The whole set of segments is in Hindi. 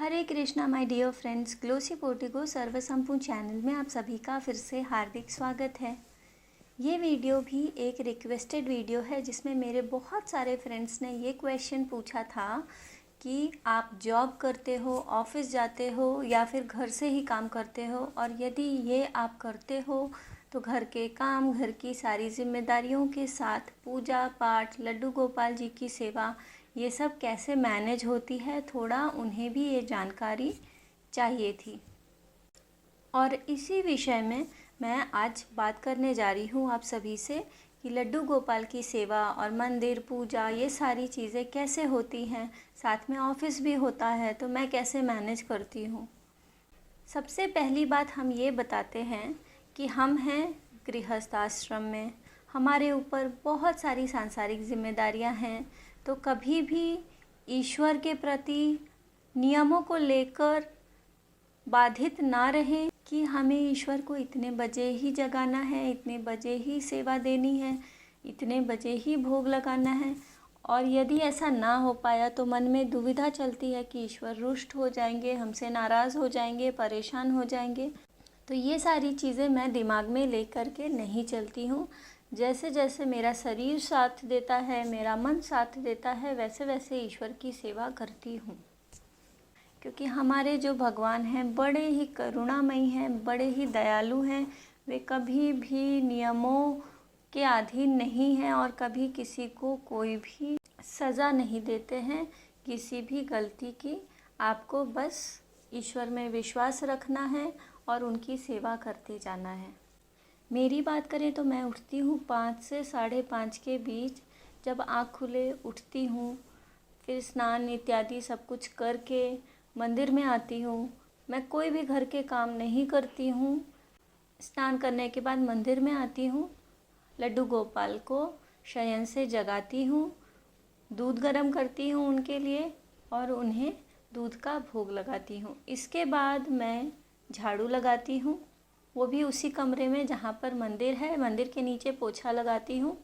Hare Krishna my dear friends, glossy portico सर्वसंपूर्ण चैनल में आप सभी का फिर से हार्दिक स्वागत है। ये वीडियो भी एक रिक्वेस्टेड वीडियो है जिसमें मेरे बहुत सारे फ्रेंड्स ने ये क्वेश्चन पूछा था कि आप जॉब करते हो, ऑफिस जाते हो या फिर घर से ही काम करते हो, और यदि ये आप करते हो तो घर के काम, घर की सारी जिम्मेदारियों के साथ पूजा पाठ, लड्डू गोपाल जी की सेवा, ये सब कैसे मैनेज होती है। थोड़ा उन्हें भी ये जानकारी चाहिए थी और इसी विषय में मैं आज बात करने जा रही हूँ आप सभी से कि लड्डू गोपाल की सेवा और मंदिर पूजा ये सारी चीज़ें कैसे होती हैं। साथ में ऑफिस भी होता है तो मैं कैसे मैनेज करती हूँ। सबसे पहली बात हम ये बताते हैं कि हम हैं गृहस्थ आश्रम में, हमारे ऊपर बहुत सारी सांसारिक जिम्मेदारियां हैं, तो कभी भी ईश्वर के प्रति नियमों को लेकर बाधित ना रहें कि हमें ईश्वर को इतने बजे ही जगाना है, इतने बजे ही सेवा देनी है, इतने बजे ही भोग लगाना है। और यदि ऐसा ना हो पाया तो मन में दुविधा चलती है कि ईश्वर रुष्ट हो जाएंगे, हमसे नाराज़ हो जाएंगे, परेशान हो जाएंगे। तो ये सारी चीज़ें मैं दिमाग में ले कर के नहीं चलती हूँ। जैसे जैसे मेरा शरीर साथ देता है, मेरा मन साथ देता है, वैसे वैसे ईश्वर की सेवा करती हूँ। क्योंकि हमारे जो भगवान हैं बड़े ही करुणामयी हैं, बड़े ही दयालु हैं। वे कभी भी नियमों के अधीन नहीं हैं और कभी किसी को कोई भी सज़ा नहीं देते हैं किसी भी गलती की। आपको बस ईश्वर में विश्वास रखना है और उनकी सेवा करते जाना है। मेरी बात करें तो मैं उठती हूँ 5 से 5:30 के बीच। जब आँख खुले उठती हूँ, फिर स्नान इत्यादि सब कुछ करके मंदिर में आती हूँ। मैं कोई भी घर के काम नहीं करती हूँ। स्नान करने के बाद मंदिर में आती हूँ, लड्डू गोपाल को शयन से जगाती हूँ, दूध गर्म करती हूँ उनके लिए और उन्हें दूध का भोग लगाती हूँ। इसके बाद मैं झाड़ू लगाती हूँ, वो भी उसी कमरे में जहाँ पर मंदिर है। मंदिर के नीचे पोछा लगाती हूँ।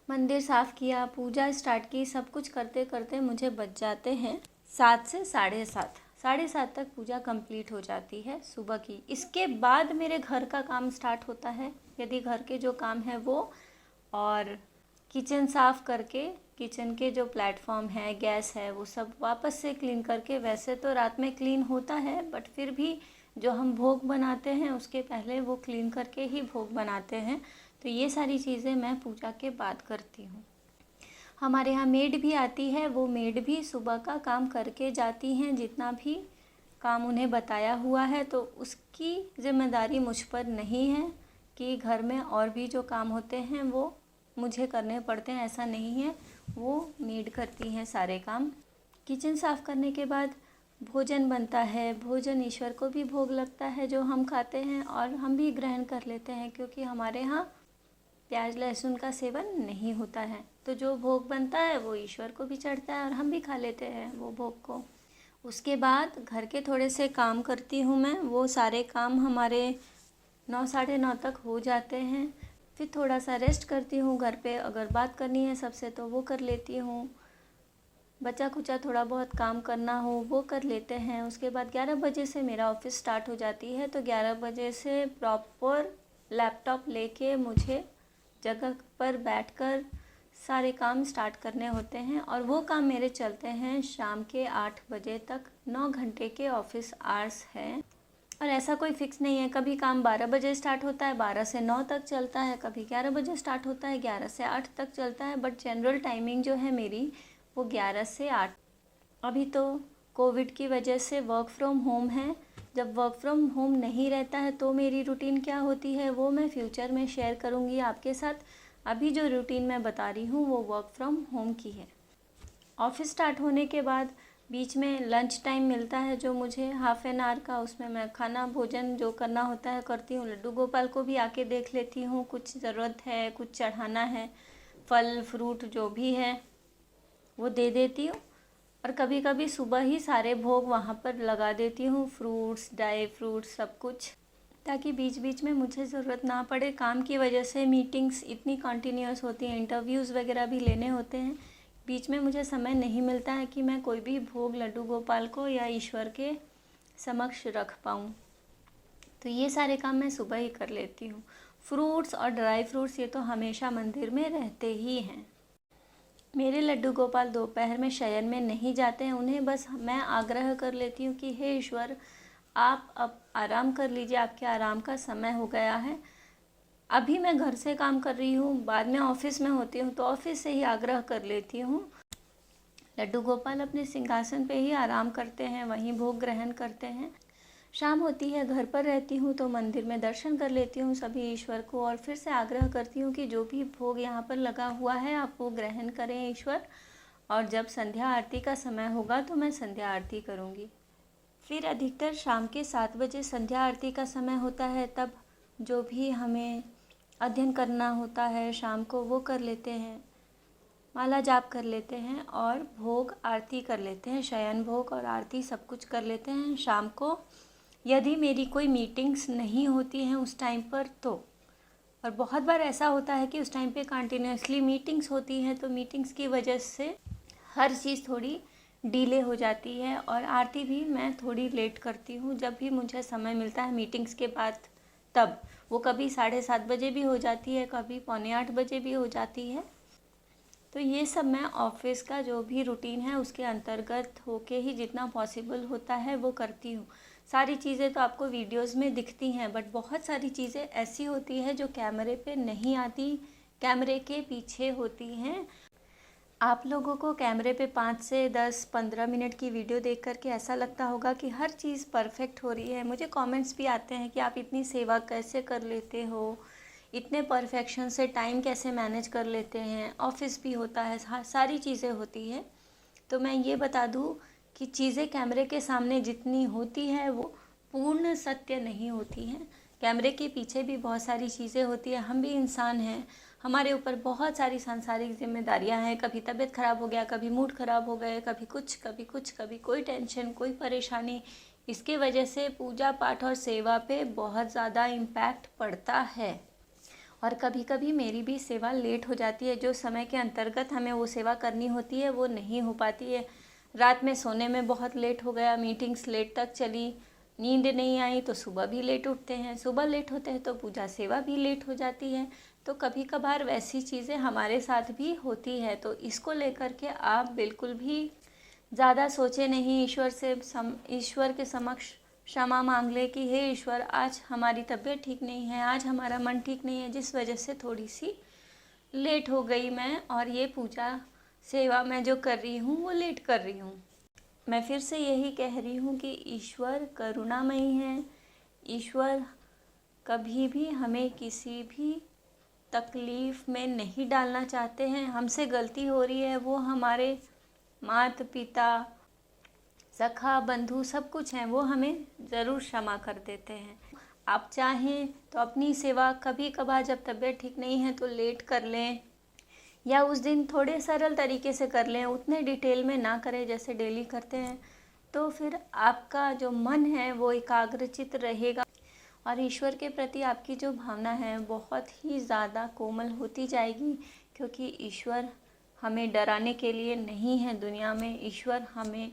मंदिर साफ़ किया, पूजा स्टार्ट की, सब कुछ करते करते मुझे बज जाते हैं 7 से 7:30। 7:30 तक पूजा कंप्लीट हो जाती है सुबह की। इसके बाद मेरे घर का काम स्टार्ट होता है। यदि घर के जो काम है वो, और किचन साफ़ करके किचन के जो प्लेटफॉर्म है, गैस है, वो सब वापस से क्लीन करके, वैसे तो रात में क्लीन होता है बट फिर भी जो हम भोग बनाते हैं उसके पहले वो क्लीन करके ही भोग बनाते हैं। तो ये सारी चीज़ें मैं पूजा के बाद करती हूँ। हमारे यहाँ मेड भी आती है, वो मेड भी सुबह का काम करके जाती हैं। जितना भी काम उन्हें बताया हुआ है तो उसकी जिम्मेदारी मुझ पर नहीं है कि घर में और भी जो काम होते हैं वो मुझे करने पड़ते हैं, ऐसा नहीं है। वो मेड करती हैं सारे काम। किचन साफ़ करने के बाद भोजन बनता है। भोजन ईश्वर को भी भोग लगता है जो हम खाते हैं और हम भी ग्रहण कर लेते हैं, क्योंकि हमारे यहाँ प्याज लहसुन का सेवन नहीं होता है। तो जो भोग बनता है वो ईश्वर को भी चढ़ता है और हम भी खा लेते हैं वो भोग को। उसके बाद घर के थोड़े से काम करती हूँ मैं। वो सारे काम हमारे 9 साढ़े 9 तक हो जाते हैं। फिर थोड़ा सा रेस्ट करती हूँ। घर पे अगर बात करनी है सबसे तो वो कर लेती हूँ। बचा कुचा थोड़ा बहुत काम करना हो वो कर लेते हैं। उसके बाद 11 बजे से मेरा ऑफिस स्टार्ट हो जाती है। तो 11 बजे से प्रॉपर लैपटॉप लेके मुझे जगह पर बैठकर सारे काम स्टार्ट करने होते हैं, और वो काम मेरे चलते हैं शाम के 8 बजे तक। 9 घंटे के ऑफिस आवर्स हैं और ऐसा कोई फिक्स नहीं है। कभी काम 12 बजे स्टार्ट होता है, 12 से 9 तक चलता है। कभी 11 बजे स्टार्ट होता है, 11 से 8 तक चलता है। बट जनरल टाइमिंग जो है मेरी वो 11 से 8। अभी तो कोविड की वजह से वर्क फ्रॉम होम है। जब वर्क फ्रॉम होम नहीं रहता है तो मेरी रूटीन क्या होती है वो मैं फ्यूचर में शेयर करूँगी आपके साथ। अभी जो रूटीन मैं बता रही हूँ वो वर्क फ्रॉम होम की है। ऑफिस स्टार्ट होने के बाद बीच में लंच टाइम मिलता है जो मुझे हाफ़ एन आवर का, उसमें मैं खाना भोजन जो करना होता है करती हूँ। लड्डू गोपाल को भी आके देख लेती हूँ, कुछ ज़रूरत है, कुछ चढ़ाना है, फल फ्रूट जो भी है वो दे देती हूँ। और कभी कभी सुबह ही सारे भोग वहाँ पर लगा देती हूँ, फ्रूट्स, ड्राई फ्रूट्स सब कुछ, ताकि बीच बीच में मुझे ज़रूरत ना पड़े। काम की वजह से मीटिंग्स इतनी कंटिन्यूस होती हैं, इंटरव्यूज़ वगैरह भी लेने होते हैं बीच में मुझे समय नहीं मिलता है कि मैं कोई भी भोग लड्डू गोपाल को या ईश्वर के समक्ष रख पाऊँ। तो ये सारे काम मैं सुबह ही कर लेती हूँ। फ्रूट्स और ड्राई फ्रूट्स ये तो हमेशा मंदिर में रहते ही हैं। मेरे लड्डू गोपाल दोपहर में शयन में नहीं जाते हैं। उन्हें बस मैं आग्रह कर लेती हूँ कि हे ईश्वर, आप अब आराम कर लीजिए, आपके आराम का समय हो गया है। अभी मैं घर से काम कर रही हूँ, बाद में ऑफिस में होती हूँ तो ऑफिस से ही आग्रह कर लेती हूँ। लड्डू गोपाल अपने सिंहासन पे ही आराम करते हैं, वहीं भोग ग्रहण करते हैं। शाम होती है, घर पर रहती हूँ तो मंदिर में दर्शन कर लेती हूँ सभी ईश्वर को, और फिर से आग्रह करती हूँ कि जो भी भोग यहाँ पर लगा हुआ है आप वो ग्रहण करें ईश्वर। और जब संध्या आरती का समय होगा तो मैं संध्या आरती करूँगी। फिर अधिकतर शाम के 7 बजे संध्या आरती का समय होता है, तब जो भी हमें अध्ययन करना होता है शाम को वो कर लेते हैं, माला जाप कर लेते हैं और भोग आरती कर लेते हैं। शयन भोग और आरती सब कुछ कर लेते हैं शाम को। यदि मेरी कोई मीटिंग्स नहीं होती हैं उस टाइम पर तो, और बहुत बार ऐसा होता है कि उस टाइम पे कंटिन्यूसली मीटिंग्स होती हैं तो मीटिंग्स की वजह से हर चीज़ थोड़ी डिले हो जाती है, और आरती भी मैं थोड़ी लेट करती हूँ जब भी मुझे समय मिलता है मीटिंग्स के बाद। तब वो कभी 7:30 बजे भी हो जाती है, कभी 7:45 बजे भी हो जाती है। तो ये सब मैं ऑफिस का जो भी रूटीन है उसके अंतर्गत होके ही जितना पॉसिबल होता है वो करती हूँ। सारी चीज़ें तो आपको वीडियोस में दिखती हैं, बट बहुत सारी चीज़ें ऐसी होती है जो कैमरे पे नहीं आती, कैमरे के पीछे होती हैं। आप लोगों को कैमरे पे 5 से 10-15 मिनट की वीडियो देख करके ऐसा लगता होगा कि हर चीज़ परफेक्ट हो रही है। मुझे कमेंट्स भी आते हैं कि आप इतनी सेवा कैसे कर लेते हो, इतने परफेक्शन से टाइम कैसे मैनेज कर लेते हैं, ऑफिस भी होता है, सारी चीज़ें होती हैं। तो मैं ये बता दूँ कि चीज़ें कैमरे के सामने जितनी होती है वो पूर्ण सत्य नहीं होती हैं। कैमरे के पीछे भी बहुत सारी चीज़ें होती है। हम भी इंसान हैं, हमारे ऊपर बहुत सारी सांसारिक जिम्मेदारियां हैं। कभी तबीयत ख़राब हो गया, कभी मूड ख़राब हो गए, कभी कुछ कभी कोई टेंशन, कोई परेशानी। इसके वजह से पूजा पाठ और सेवा पे बहुत ज़्यादा इम्पैक्ट पड़ता है। और कभी कभी मेरी भी सेवा लेट हो जाती है, जो समय के अंतर्गत हमें वो सेवा करनी होती है वो नहीं हो पाती है। रात में सोने में बहुत लेट हो गया, मीटिंग्स लेट तक चली, नींद नहीं आई तो सुबह भी लेट उठते हैं, सुबह लेट होते हैं तो पूजा सेवा भी लेट हो जाती है। तो कभी कभार वैसी चीज़ें हमारे साथ भी होती है। तो इसको लेकर के आप बिल्कुल भी ज़्यादा सोचे नहीं, ईश्वर के समक्ष क्षमा मांग ले कि हे ईश्वर, आज हमारी तबीयत ठीक नहीं है, आज हमारा मन ठीक नहीं है, जिस वजह से थोड़ी सी लेट हो गई मैं, और ये पूजा सेवा मैं जो कर रही हूँ वो लेट कर रही हूँ। मैं फिर से यही कह रही हूँ कि ईश्वर करुणामयी है। ईश्वर कभी भी हमें किसी भी तकलीफ़ में नहीं डालना चाहते हैं। हमसे गलती हो रही है, वो हमारे माता पिता, सखा, बंधु सब कुछ हैं, वो हमें ज़रूर क्षमा कर देते हैं। आप चाहें तो अपनी सेवा कभी कभार जब तबीयत ठीक नहीं है तो लेट कर लें, या उस दिन थोड़े सरल तरीके से कर लें, उतने डिटेल में ना करें जैसे डेली करते हैं। तो फिर आपका जो मन है वो एकाग्रचित रहेगा और ईश्वर के प्रति आपकी जो भावना है बहुत ही ज़्यादा कोमल होती जाएगी, क्योंकि ईश्वर हमें डराने के लिए नहीं है दुनिया में। ईश्वर हमें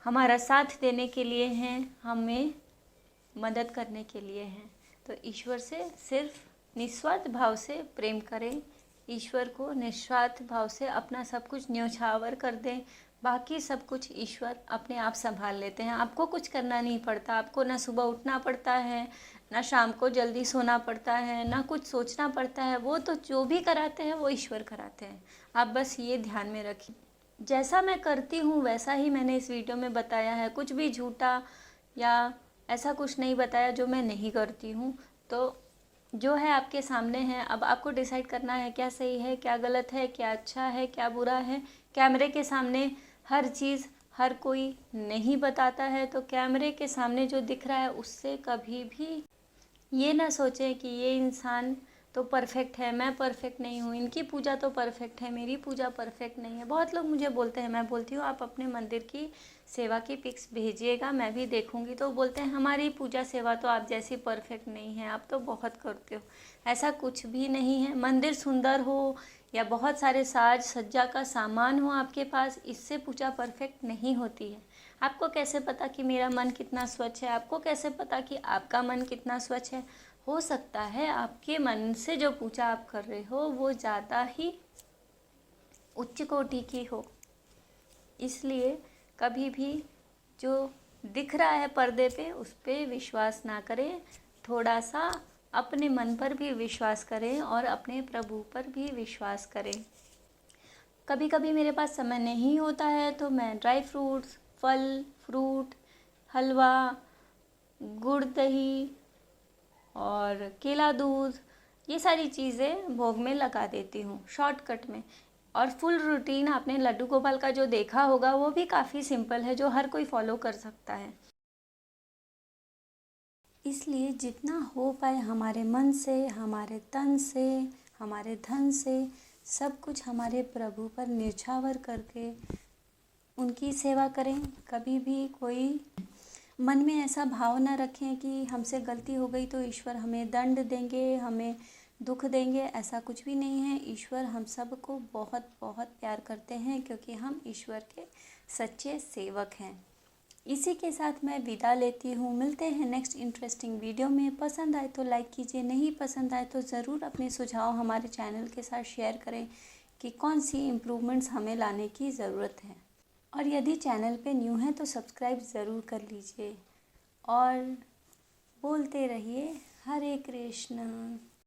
हमारा साथ देने के लिए हैं, हमें मदद करने के लिए हैं। तो ईश्वर से सिर्फ निस्वार्थ भाव से प्रेम करें, ईश्वर को निस्वार्थ भाव से अपना सब कुछ न्यौछावर कर दें। बाकी सब कुछ ईश्वर अपने आप संभाल लेते हैं। आपको कुछ करना नहीं पड़ता, आपको ना सुबह उठना पड़ता है, ना शाम को जल्दी सोना पड़ता है, ना कुछ सोचना पड़ता है। वो तो जो भी कराते हैं वो ईश्वर कराते हैं। आप बस ये ध्यान में रखिए। जैसा मैं करती हूँ वैसा ही मैंने इस वीडियो में बताया है, कुछ भी झूठा या ऐसा कुछ नहीं बताया जो मैं नहीं करती हूँ। तो जो है आपके सामने है, अब आपको डिसाइड करना है क्या सही है, क्या गलत है, क्या अच्छा है, क्या बुरा है। कैमरे के सामने हर चीज़ हर कोई नहीं बताता है, तो कैमरे के सामने जो दिख रहा है उससे कभी भी ये ना सोचें कि ये इंसान तो परफेक्ट है, मैं परफेक्ट नहीं हूँ, इनकी पूजा तो परफेक्ट है, मेरी पूजा परफेक्ट नहीं है। बहुत लोग मुझे बोलते हैं, मैं बोलती हूँ आप अपने मंदिर की सेवा की पिक्स भेजिएगा, मैं भी देखूँगी। तो बोलते हैं हमारी पूजा सेवा तो आप जैसी परफेक्ट नहीं है, आप तो बहुत करते हो। ऐसा कुछ भी नहीं है। मंदिर सुंदर हो या बहुत सारे साज सज्जा का सामान हो आपके पास, इससे पूजा परफेक्ट नहीं होती है। आपको कैसे पता कि मेरा मन कितना स्वच्छ है? आपको कैसे पता कि आपका मन कितना स्वच्छ है? हो सकता है आपके मन से जो पूजा आप कर रहे हो वो ज़्यादा ही उच्च कोटि की हो। इसलिए कभी भी जो दिख रहा है पर्दे पे उस पे विश्वास ना करें, थोड़ा सा अपने मन पर भी विश्वास करें और अपने प्रभु पर भी विश्वास करें। कभी कभी मेरे पास समय नहीं होता है तो मैं ड्राई फ्रूट्स, फल फ्रूट, हलवा, गुड़ दही और केला दूध, ये सारी चीज़ें भोग में लगा देती हूँ शॉर्टकट में। और फुल रूटीन आपने लड्डू गोपाल का जो देखा होगा वो भी काफ़ी सिंपल है, जो हर कोई फॉलो कर सकता है। इसलिए जितना हो पाए हमारे मन से, हमारे तन से, हमारे धन से, सब कुछ हमारे प्रभु पर न्यौछावर करके उनकी सेवा करें। कभी भी कोई मन में ऐसा भाव ना रखें कि हमसे गलती हो गई तो ईश्वर हमें दंड देंगे, हमें दुख देंगे। ऐसा कुछ भी नहीं है। ईश्वर हम सबको बहुत बहुत प्यार करते हैं क्योंकि हम ईश्वर के सच्चे सेवक हैं। इसी के साथ मैं विदा लेती हूँ। मिलते हैं नेक्स्ट इंटरेस्टिंग वीडियो में। पसंद आए तो लाइक कीजिए, नहीं पसंद आए तो ज़रूर अपने सुझाव हमारे चैनल के साथ शेयर करें कि कौन सी इम्प्रूवमेंट्स हमें लाने की ज़रूरत है। और यदि चैनल पे न्यू हैं तो सब्सक्राइब ज़रूर कर लीजिए और बोलते रहिए हरे कृष्ण।